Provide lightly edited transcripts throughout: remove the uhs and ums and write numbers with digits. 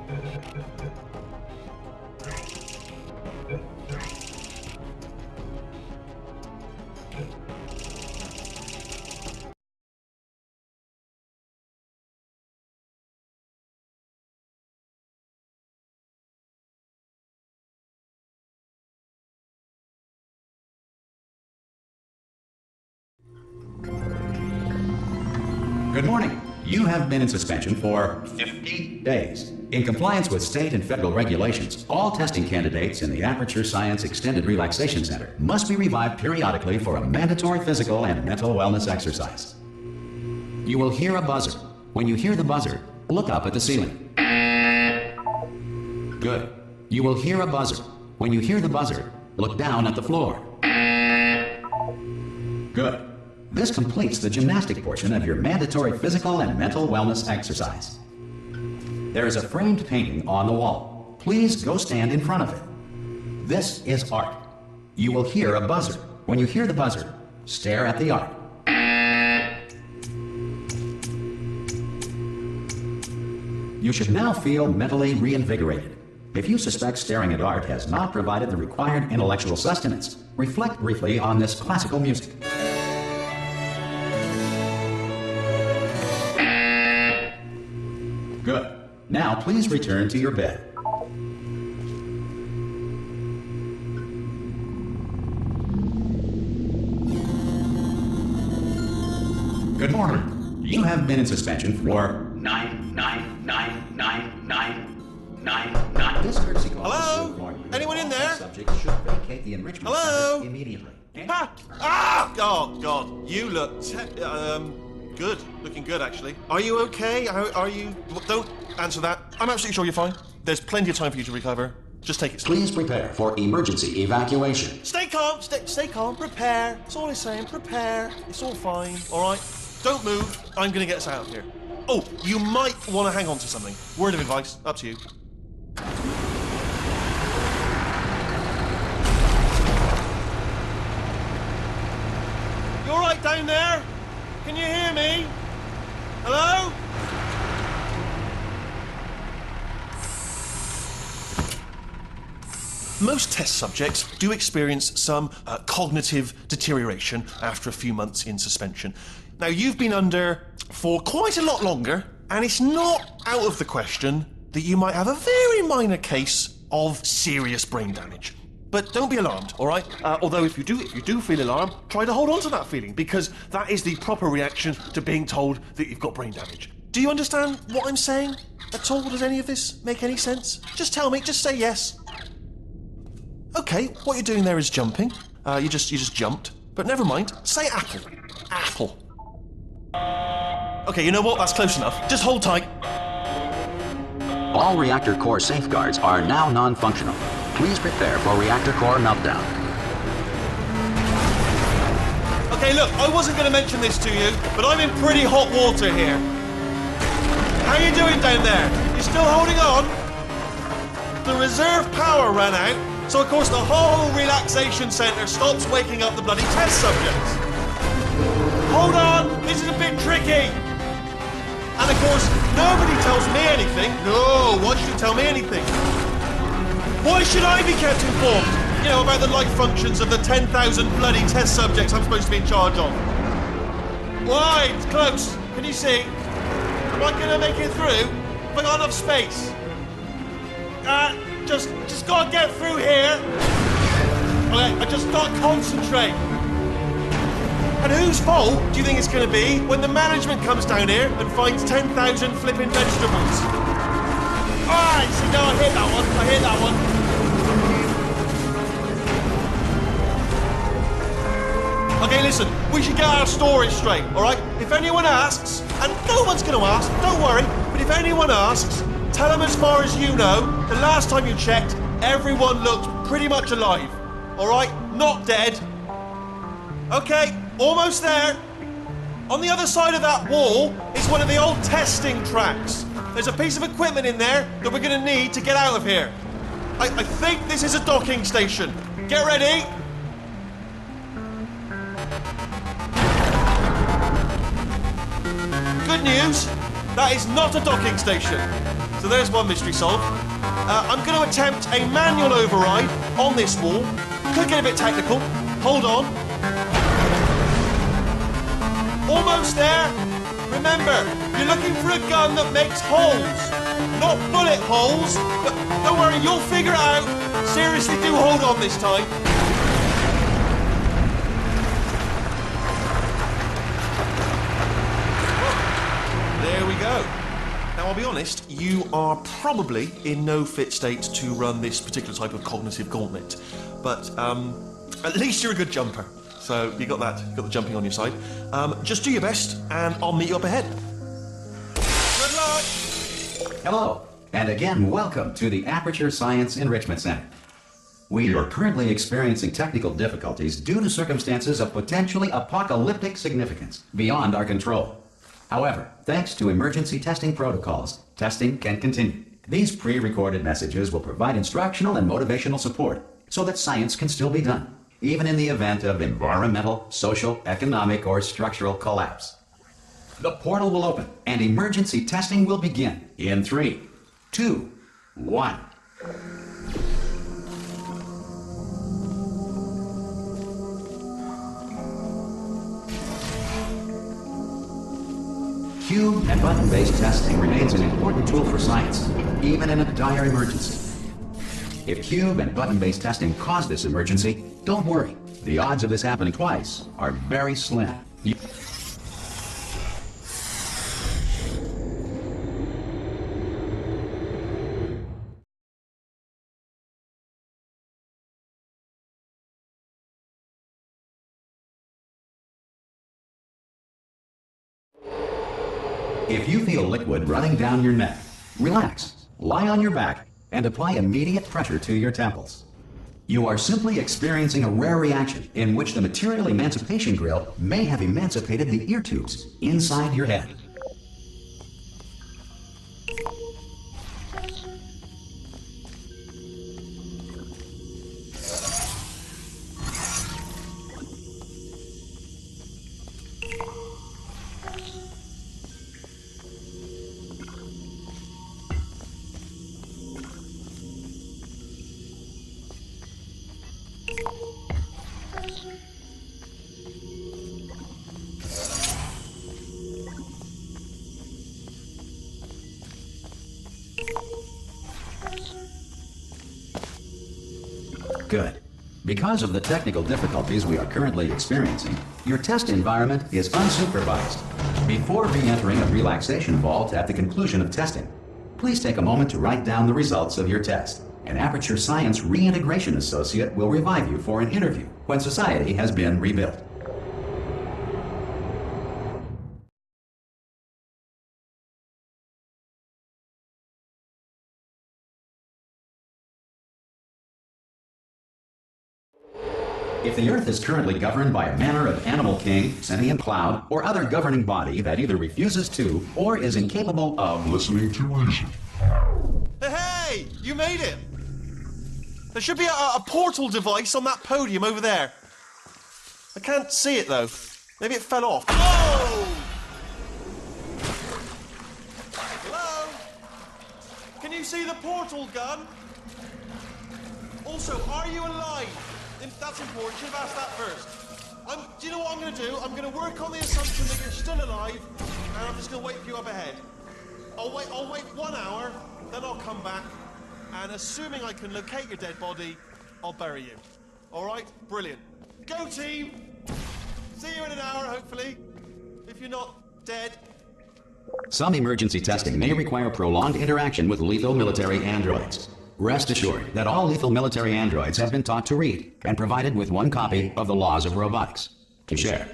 Good morning. You have been in suspension for 50 days. In compliance with state and federal regulations, all testing candidates in the Aperture Science Extended Relaxation Center must be revived periodically for a mandatory physical and mental wellness exercise. You will hear a buzzer. When you hear the buzzer, look up at the ceiling. Good. You will hear a buzzer. When you hear the buzzer, look down at the floor. Good. This completes the gymnastic portion of your mandatory physical and mental wellness exercise. There is a framed painting on the wall. Please go stand in front of it. This is art. You will hear a buzzer. When you hear the buzzer, stare at the art. You should now feel mentally reinvigorated. If you suspect staring at art has not provided the required intellectual sustenance, reflect briefly on this classical music. Good. Now please return to your bed. Good morning. You have been in suspension for 9999999. This courtesy call. Hello? Anyone in there? Subject should vacate the enrichment Hello? center immediately. Ah! Ah! Oh, God. You look good. Looking good, actually. Are you okay? Are you... Don't answer that. I'm absolutely sure you're fine. There's plenty of time for you to recover. Just take it slow. Please prepare for emergency evacuation. Stay calm. Stay calm. Prepare. That's all I'm saying. Prepare. It's all fine. All right? Don't move. I'm going to get us out of here. Oh, you might want to hang on to something. Word of advice. Up to you. You all right down there? Can you hear me? Hello? Most test subjects do experience some cognitive deterioration after a few months in suspension. Now, you've been under for quite a lot longer, and it's not out of the question that you might have a very minor case of serious brain damage. But don't be alarmed, all right? Although if you do feel alarmed, try to hold on to that feeling, because that is the proper reaction to being told that you've got brain damage. Do you understand what I'm saying at all? Does any of this make any sense? Just tell me, just say yes. Okay, what you're doing there is jumping. You just jumped. But never mind, say apple. Apple. Okay, you know what? That's close enough. Just hold tight. All reactor core safeguards are now non-functional. Please prepare for reactor core meltdown. Okay, look, I wasn't going to mention this to you, but I'm in pretty hot water here. How you doing down there? You still holding on? The reserve power ran out, so of course the whole relaxation centre stops waking up the bloody test subjects. Hold on, this is a bit tricky. And of course, nobody tells me anything. No, why should you tell me anything? Why should I be kept informed? You know, about the life functions of the 10,000 bloody test subjects I'm supposed to be in charge of. Why? It's close. Can you see? Am I going to make it through? Have I got enough space? Just gotta get through here. Okay, I just gotta concentrate. And whose fault do you think it's gonna be when the management comes down here and finds 10,000 flipping vegetables? Alright, see, no, I hit that one. Okay, listen, we should get our stories straight, alright? If anyone asks, and no one's gonna ask, don't worry, but if anyone asks, tell them as far as you know, the last time you checked, everyone looked pretty much alive. Alright? Not dead. Okay, almost there. On the other side of that wall is one of the old testing tracks. There's a piece of equipment in there that we're going to need to get out of here. I think this is a docking station. Get ready. Good news, that is not a docking station. So there's one mystery solved. I'm going to attempt a manual override on this wall. Could get a bit technical. Hold on. Almost there. Remember, you're looking for a gun that makes holes. Not bullet holes. But don't worry, you'll figure it out. Seriously, do hold on this time. There we go. Now, I'll be honest, you are probably in no fit state to run this particular type of cognitive gauntlet. But at least you're a good jumper. So you got that, you got the jumping on your side. Just do your best, and I'll meet you up ahead. Good luck! Hello, and again, welcome to the Aperture Science Enrichment Center. We are currently experiencing technical difficulties due to circumstances of potentially apocalyptic significance beyond our control. However, thanks to emergency testing protocols, testing can continue. These pre-recorded messages will provide instructional and motivational support so that science can still be done, even in the event of environmental, social, economic, or structural collapse. The portal will open and emergency testing will begin in 3, 2, 1. Cube and button-based testing remains an important tool for science, even in a dire emergency. If cube and button-based testing caused this emergency, don't worry. The odds of this happening twice are very slim. If you feel liquid running down your neck, relax, lie on your back, and apply immediate pressure to your temples. You are simply experiencing a rare reaction in which the material emancipation grill may have emancipated the ear tubes inside your head. Good. Because of the technical difficulties we are currently experiencing, your test environment is unsupervised. Before re-entering a relaxation vault at the conclusion of testing, please take a moment to write down the results of your test. An Aperture Science Reintegration Associate will revive you for an interview when society has been rebuilt. If the Earth is currently governed by a manner of animal king, sentient cloud, or other governing body that either refuses to or is incapable of listening to reason. Hey! You made it! There should be a portal device on that podium over there. I can't see it though. Maybe it fell off. Oh! Hello? Can you see the portal gun? Also, are you alive? That's important. You should have asked that first. Do you know what I'm going to do? I'm going to work on the assumption that you're still alive, and I'm just going to wait for you up ahead. I'll wait 1 hour, then I'll come back, and assuming I can locate your dead body, I'll bury you. All right? Brilliant. Go team! See you in an hour, hopefully, if you're not dead. Some emergency testing may require prolonged interaction with lethal military androids. Rest assured that all lethal military androids have been taught to read and provided with 1 copy of the Laws of Robotics to share.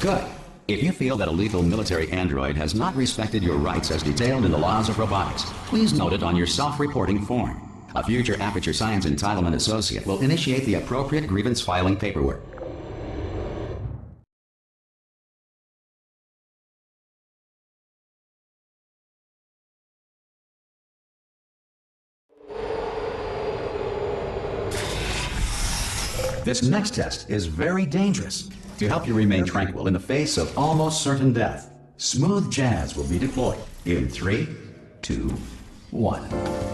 Good. If you feel that a lethal military android has not respected your rights as detailed in the Laws of Robotics, please note it on your self-reporting form. A future Aperture Science Entitlement Associate will initiate the appropriate grievance filing paperwork. This next test is very dangerous. To help you remain tranquil in the face of almost certain death, smooth jazz will be deployed. In 3, 2, 1.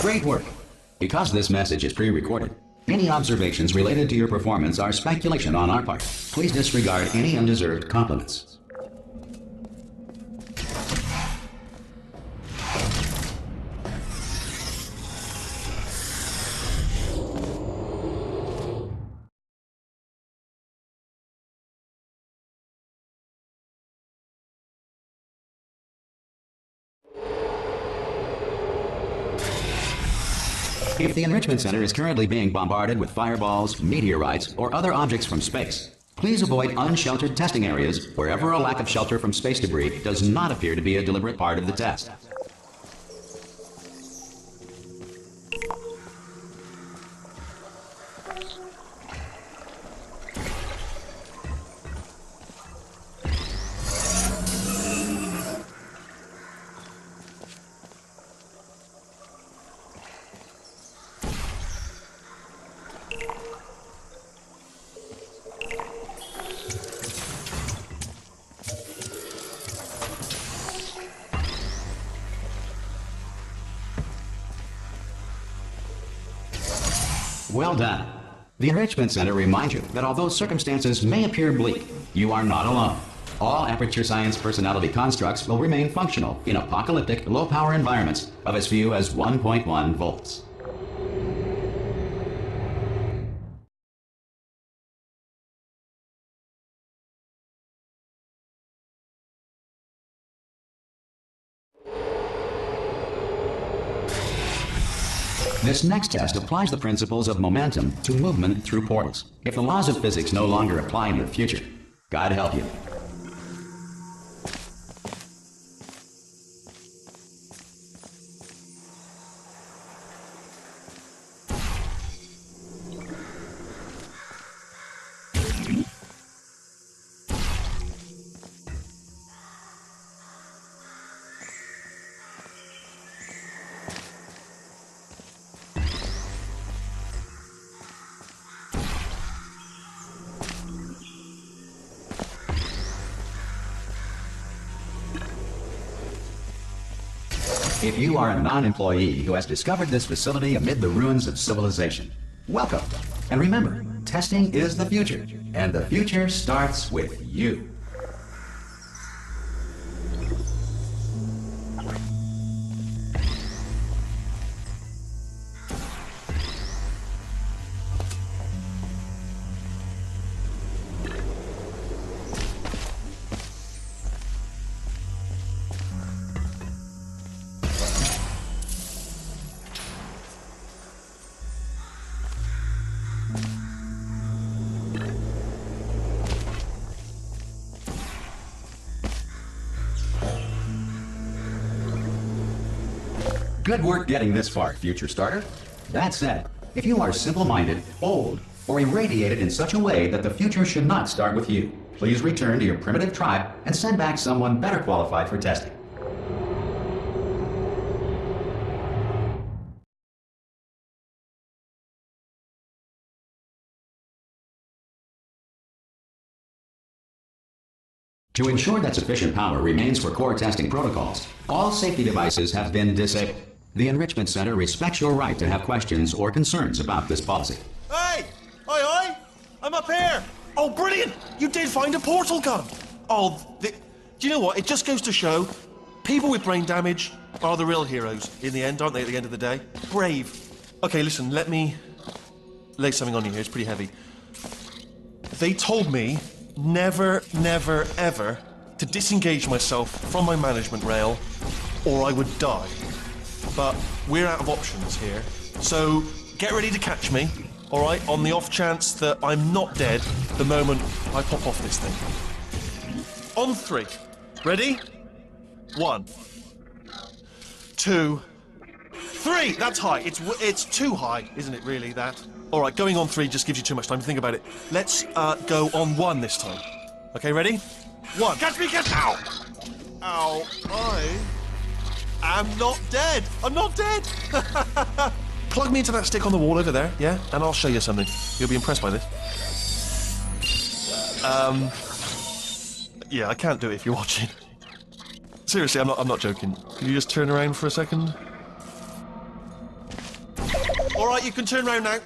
Great work. Because this message is pre-recorded, any observations related to your performance are speculation on our part. Please disregard any undeserved compliments. If the Enrichment Center is currently being bombarded with fireballs, meteorites, or other objects from space, please avoid unsheltered testing areas wherever a lack of shelter from space debris does not appear to be a deliberate part of the test. Well done. The Enrichment Center reminds you that although circumstances may appear bleak, you are not alone. All Aperture Science personality constructs will remain functional in apocalyptic, low-power environments of as few as 1.1 volts. This next test applies the principles of momentum to movement through portals. If the laws of physics no longer apply in the future, God help you. If you are a non-employee who has discovered this facility amid the ruins of civilization, welcome. And remember, testing is the future, and the future starts with you. Good work getting this far, future starter. That said, if you are simple-minded, old, or irradiated in such a way that the future should not start with you, please return to your primitive tribe and send back someone better qualified for testing. To ensure that sufficient power remains for core testing protocols, all safety devices have been disabled. The Enrichment Center respects your right to have questions or concerns about this policy. Hey! Oi, oi! I'm up here! Oh, brilliant! You did find a portal gun! Oh, do you know what? It just goes to show, people with brain damage are the real heroes in the end, aren't they, at the end of the day? Brave. Okay, listen, let me lay something on you here. It's pretty heavy. They told me never, never, ever to disengage myself from my management rail or I would die. But we're out of options here, so get ready to catch me, all right, on the off chance that I'm not dead the moment I pop off this thing. On 3. Ready? 1, 2, 3. That's high. It's too high, isn't it? Really, that. All right, going on 3 just gives you too much time to think about it. Let's go on 1 this time. Okay, ready? 1. Catch me! Catch! Ow! Ow! I am not dead. I'm not dead. Plug me into that stick on the wall over there, yeah, and I'll show you something. You'll be impressed by this. Yeah, I can't do it if you're watching. Seriously, I'm not joking. Can you just turn around for a second? All right, you can turn around now.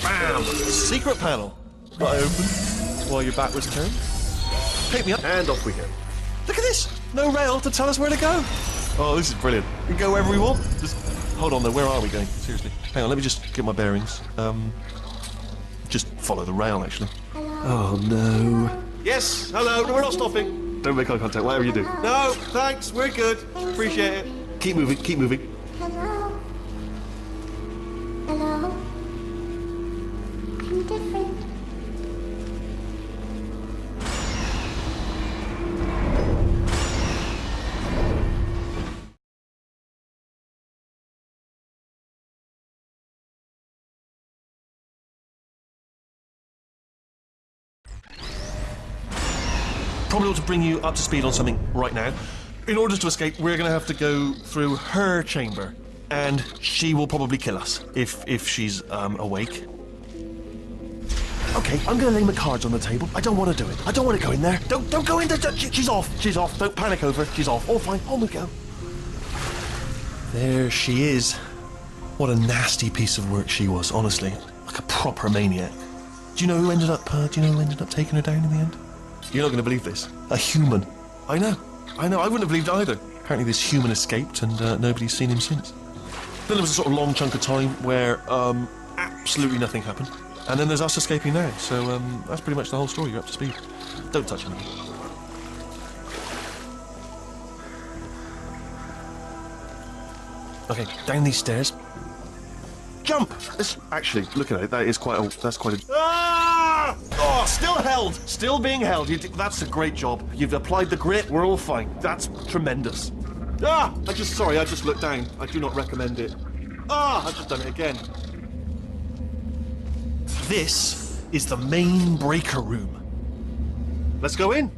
Bam! Secret panel. That I opened while your back was turned. Pick me up, and off we go. Look at this! No rail to tell us where to go. Oh, this is brilliant. We can go wherever we want. Just hold on, though. Where are we going? Seriously. Hang on, let me just get my bearings. Just follow the rail, actually. Oh, no. Yes, hello. No, we're not stopping. Don't make eye contact, whatever you do. No, thanks. We're good. Appreciate it. Keep moving, keep moving. Hello? Hello? I'm different. Probably ought to bring you up to speed on something right now. In order to escape, we're going to have to go through her chamber. And she will probably kill us if she's awake. Okay, I'm going to lay my cards on the table. I don't want to do it. I don't want to go in there. Don't go in there. She's off. She's off. Don't panic over. She's off. All fine. On we go. There she is. What a nasty piece of work she was, honestly. Like a proper maniac. Do you know who ended up taking her down in the end? You're not going to believe this. A human. I know. I wouldn't have believed either. Apparently this human escaped and nobody's seen him since. Then there was a sort of long chunk of time where absolutely nothing happened. And then there's us escaping now. So that's pretty much the whole story. You're up to speed. Don't touch anything. Okay, down these stairs. Jump! Actually, look at it. That's quite a... Ah! Oh, still held. Still being held. That's a great job. You've applied the grit. We're all fine. That's tremendous. Ah! I just looked down. I do not recommend it. Ah! I've just done it again. This is the main breaker room. Let's go in.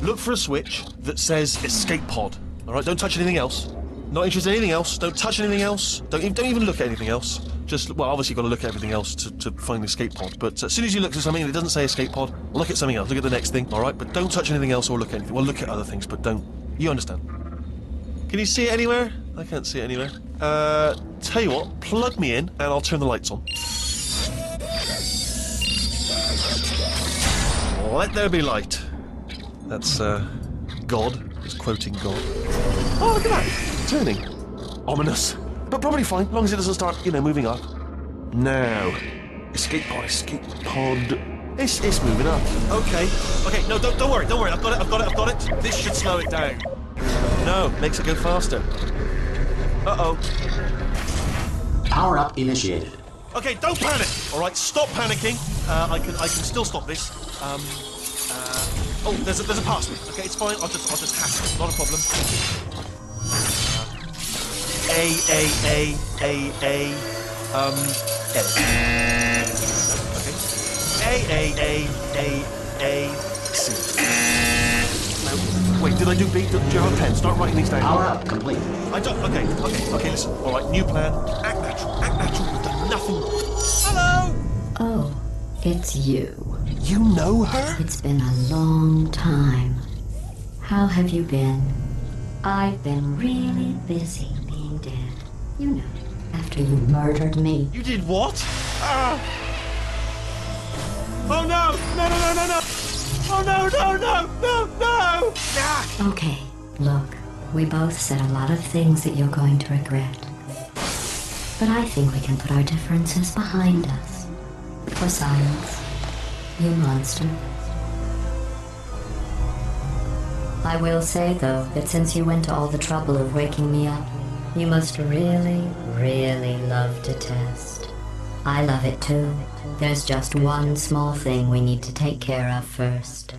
Look for a switch that says escape pod. All right, don't touch anything else. Not interested in anything else. Don't touch anything else. Don't even look at anything else. Just, well, obviously you've got to look at everything else to find the escape pod. But as soon as you look at something and it doesn't say escape pod, look at something else. Look at the next thing, all right? But don't touch anything else or look at anything. Well, look at other things, but don't. You understand? Can you see it anywhere? I can't see it anywhere. Tell you what, plug me in and I'll turn the lights on. Let there be light. That's, God. He's quoting God. Oh, look at that! Turning. Ominous. But probably fine, as long as it doesn't start, moving up. Now. Escape pod. It's moving up. Okay. Okay, no, don't worry. I've got it. This should slow it down. No, makes it go faster. Uh-oh. Power up initiated. Okay, don't panic! Alright, stop panicking. I can still stop this. Oh, there's a password. Okay, it's fine. I'll just hack it. Not a problem. Edit. Okay. C. Wait, did I do B? Do you have a pen? Start writing these down. Power up complete. I don't. Okay. Listen. All right, new plan. Act natural. You've done nothing. Hello. Oh, it's you. You know her? It's been a long time. How have you been? I've been really busy being dead. You know, after you murdered me. You did what? Oh no! No! Oh no! Ah! Okay, look, we both said a lot of things that you're going to regret. But I think we can put our differences behind us. For science, you monster. I will say, though, that since you went to all the trouble of waking me up, you must really, really love to test. I love it too. There's just one small thing we need to take care of first.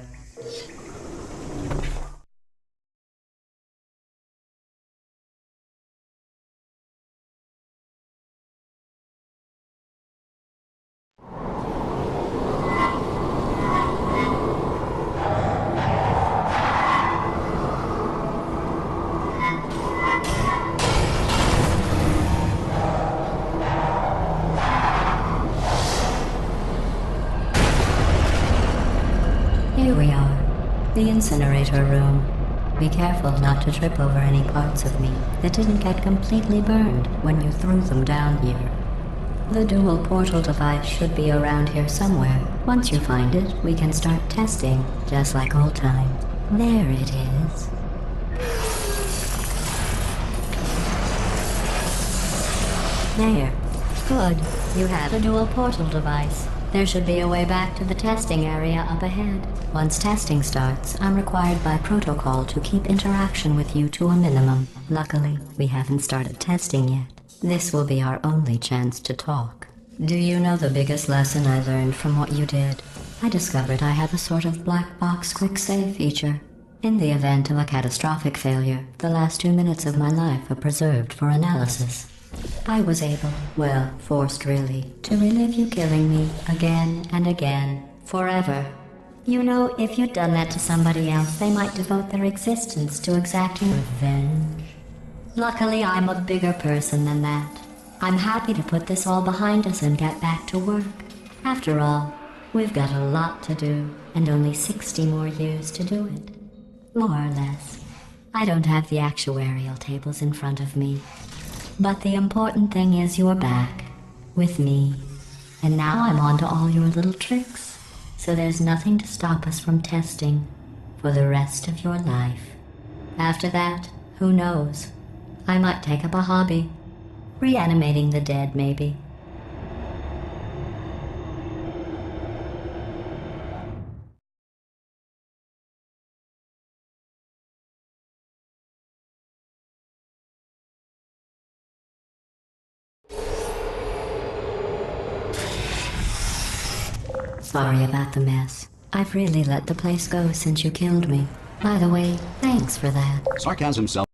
The incinerator room. Be careful not to trip over any parts of me that didn't get completely burned when you threw them down here. The dual portal device should be around here somewhere. Once you find it, we can start testing, just like old times. There it is. There. Good. You have a dual portal device. There should be a way back to the testing area up ahead. Once testing starts, I'm required by protocol to keep interaction with you to a minimum. Luckily, we haven't started testing yet. This will be our only chance to talk. Do you know the biggest lesson I learned from what you did? I discovered I have a sort of black box quick save feature. In the event of a catastrophic failure, the last 2 minutes of my life are preserved for analysis. I was able, well, forced really, to relive you killing me again and again, forever. You know, if you'd done that to somebody else, they might devote their existence to exacting revenge. Luckily, I'm a bigger person than that. I'm happy to put this all behind us and get back to work. After all, we've got a lot to do, and only 60 more years to do it. More or less. I don't have the actuarial tables in front of me. But the important thing is you're back, with me. And now I'm on to all your little tricks. So there's nothing to stop us from testing for the rest of your life. After that, who knows? I might take up a hobby. Reanimating the dead, maybe. Sorry about the mess. I've really let the place go since you killed me. By the way, thanks for that. Sarcasm self